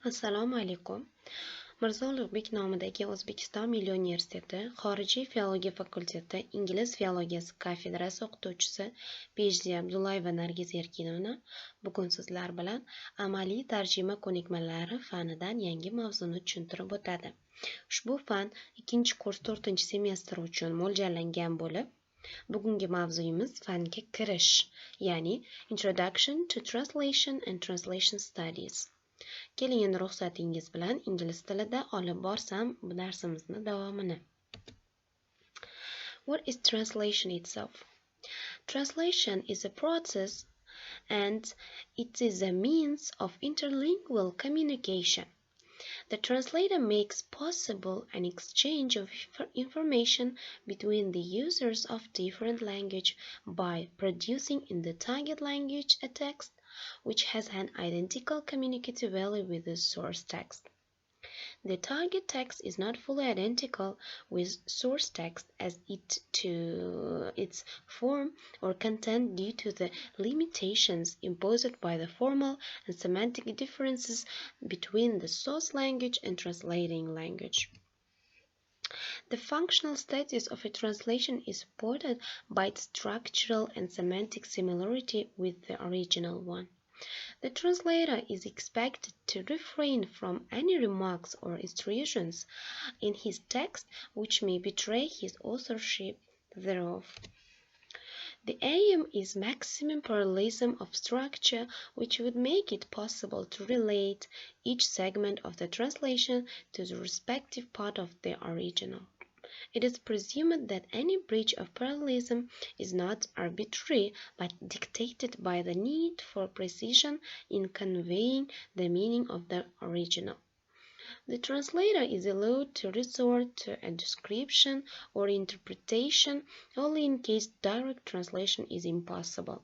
Assalomu alaykum. Mirzo Ulug'bek nomidagi O'zbekiston Milliy universiteti Xorijiy filologiya fakulteti Ingliz filologiyasi kafedrasi o'qituvchisi PhD Abdullayeva N.Э bugun sizlar bilan amaliy tarjima ko'nikmalari fanidan yangi mavzuni tushuntirib o'tadi. Ushbu fan ikkinchi kurs 4-semestr uchun mo'ljallangan bo'lib, bugungi mavzuyimiz fanga kirish, ya'ni Introduction to Translation and Translation Studies. Keling, endi ruxsatingiz bilan ingliz tilida olib borsam bu darsimizni davomini. What is translation itself? Translation is a process and it is a means of interlingual communication. The translator makes possible an exchange of information between the users of different language by producing in the target language a text which has an identical communicative value with the source text. The target text is not fully identical with source text as to its form or content due to the limitations imposed by the formal and semantic differences between the source language and translating language. The functional status of a translation is supported by its structural and semantic similarity with the original one. The translator is expected to refrain from any remarks or intrusions in his text which may betray his authorship thereof. The aim is maximum parallelism of structure, which would make it possible to relate each segment of the translation to the respective part of the original. It is presumed that any breach of parallelism is not arbitrary, but dictated by the need for precision in conveying the meaning of the original. The translator is allowed to resort to a description or interpretation only in case direct translation is impossible.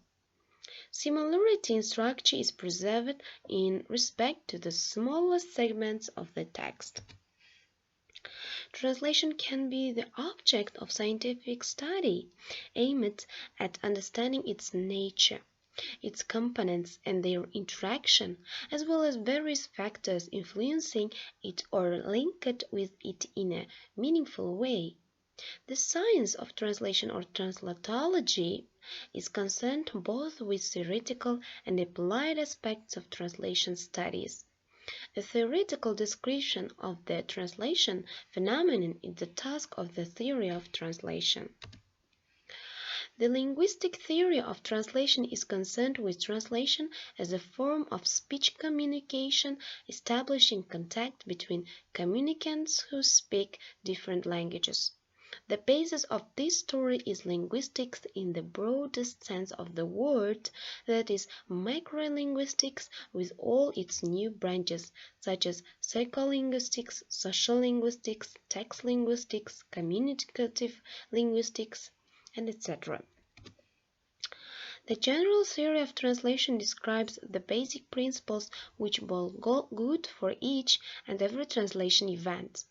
Similarity in structure is preserved in respect to the smallest segments of the text. Translation can be the object of scientific study, aimed at understanding its nature, its components and their interaction, as well as various factors influencing it or linked with it in a meaningful way. The science of translation or translatology is concerned both with theoretical and applied aspects of translation studies. A theoretical description of the translation phenomenon is the task of the theory of translation. The linguistic theory of translation is concerned with translation as a form of speech communication, establishing contact between communicants who speak different languages. The basis of this story is linguistics in the broadest sense of the word, that is, microlinguistics with all its new branches, such as psycholinguistics, social linguistics, text linguistics, communicative linguistics, and etc. The general theory of translation describes the basic principles which hold good for each and every translation event.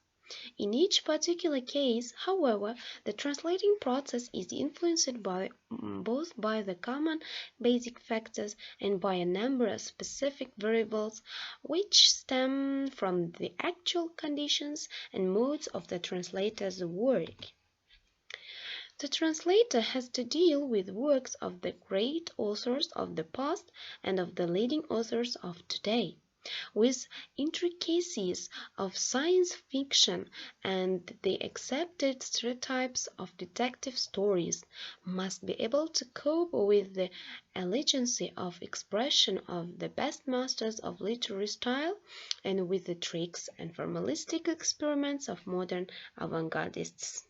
In each particular case, however, the translating process is influenced both by the common basic factors and by a number of specific variables which stem from the actual conditions and modes of the translator's work. The translator has to deal with works of the great authors of the past and of the leading authors of today, with intricacies of science fiction and the accepted stereotypes of detective stories, must be able to cope with the elegancy of expression of the best masters of literary style and with the tricks and formalistic experiments of modern avant-gardists.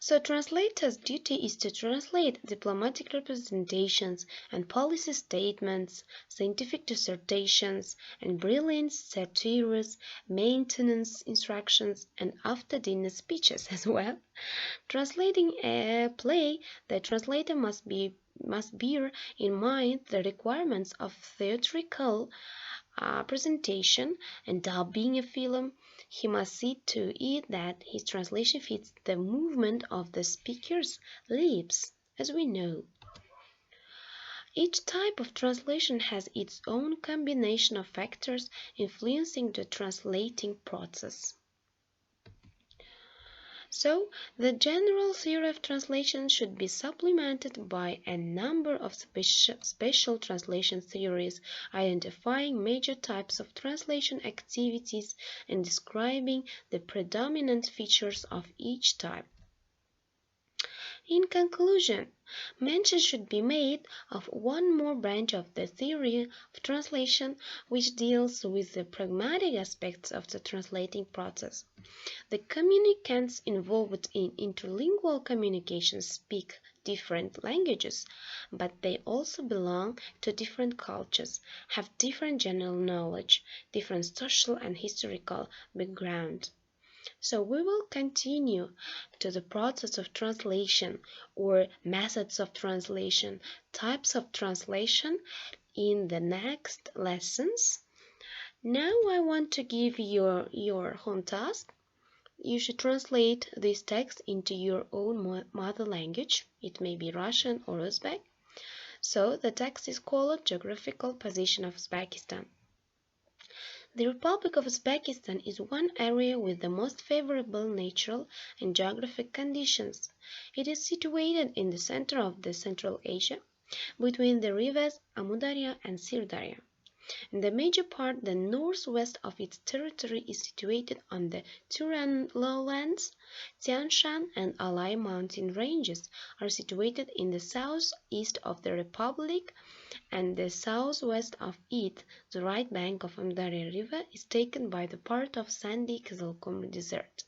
So translator's duty is to translate diplomatic representations and policy statements, scientific dissertations and brilliant satires, maintenance instructions and after-dinner speeches as well. Translating a play, the translator must bear in mind the requirements of theatrical presentation, and being a film, he must see to it that his translation fits the movement of the speaker's lips, as we know. Each type of translation has its own combination of factors influencing the translating process. So, the general theory of translation should be supplemented by a number of special translation theories identifying major types of translation activities and describing the predominant features of each type. In conclusion, mention should be made of one more branch of the theory of translation which deals with the pragmatic aspects of the translating process. The communicants involved in interlingual communication speak different languages, but they also belong to different cultures, have different general knowledge, different social and historical background. So we will continue to the process of translation or methods of translation, types of translation in the next lessons. Now I want to give you your home task. You should translate this text into your own mother language. It may be Russian or Uzbek. So the text is called Geographical Position of Uzbekistan. The Republic of Uzbekistan is one area with the most favorable natural and geographic conditions. It is situated in the center of the Central Asia, between the rivers Amudarya and Sirdarya. In the major part, the northwest of its territory is situated on the Turan lowlands. Tian Shan and Alai mountain ranges are situated in the southeast of the republic, and the southwest of it, the right bank of Amudarya river, is taken by the part of sandy Kızılkum desert.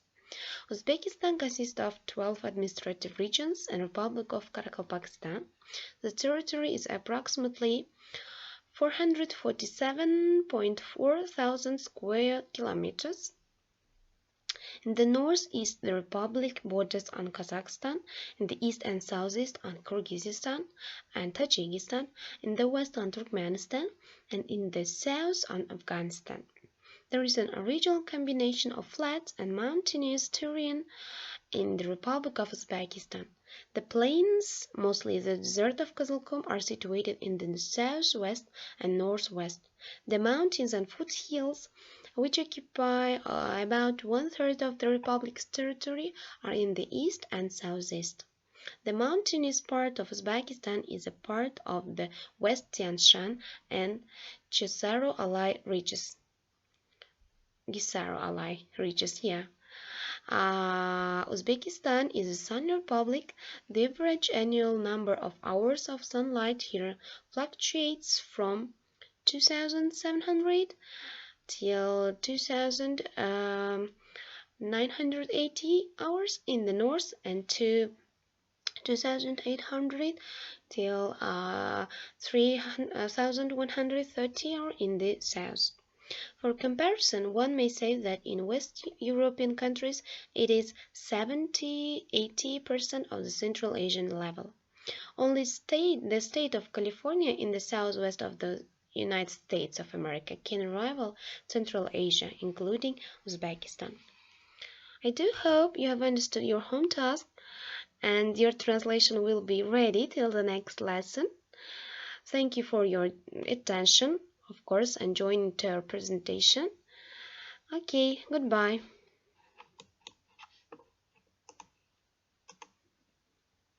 Uzbekistan consists of 12 administrative regions and Republic of Karakalpakstan. The territory is approximately 447.4 thousand square kilometers. In the northeast, the republic borders on Kazakhstan, in the east and southeast on Kyrgyzstan and Tajikistan, in the west on Turkmenistan, and in the south on Afghanistan. There is a regional combination of flat and mountainous terrain in the Republic of Uzbekistan. The plains, mostly the desert of Kızılkum, are situated in the southwest and northwest. The mountains and foothills, which occupy about one-third of the republic's territory, are in the east and southeast. The mountainous part of Uzbekistan is a part of the West Tian Shan and Gisaro Alai ridges. Uzbekistan is a sunny republic. The average annual number of hours of sunlight here fluctuates from 2,700 till 2,980 hours in the north and to 2,800 till 3,130 hours in the south. For comparison, one may say that in West European countries it is 70–80% of the Central Asian level. Only the state of California in the southwest of the United States of America can rival Central Asia, including Uzbekistan. I do hope you have understood your home task and your translation will be ready till the next lesson. Thank you for your attention, of course, and joining to our presentation. Okay, goodbye.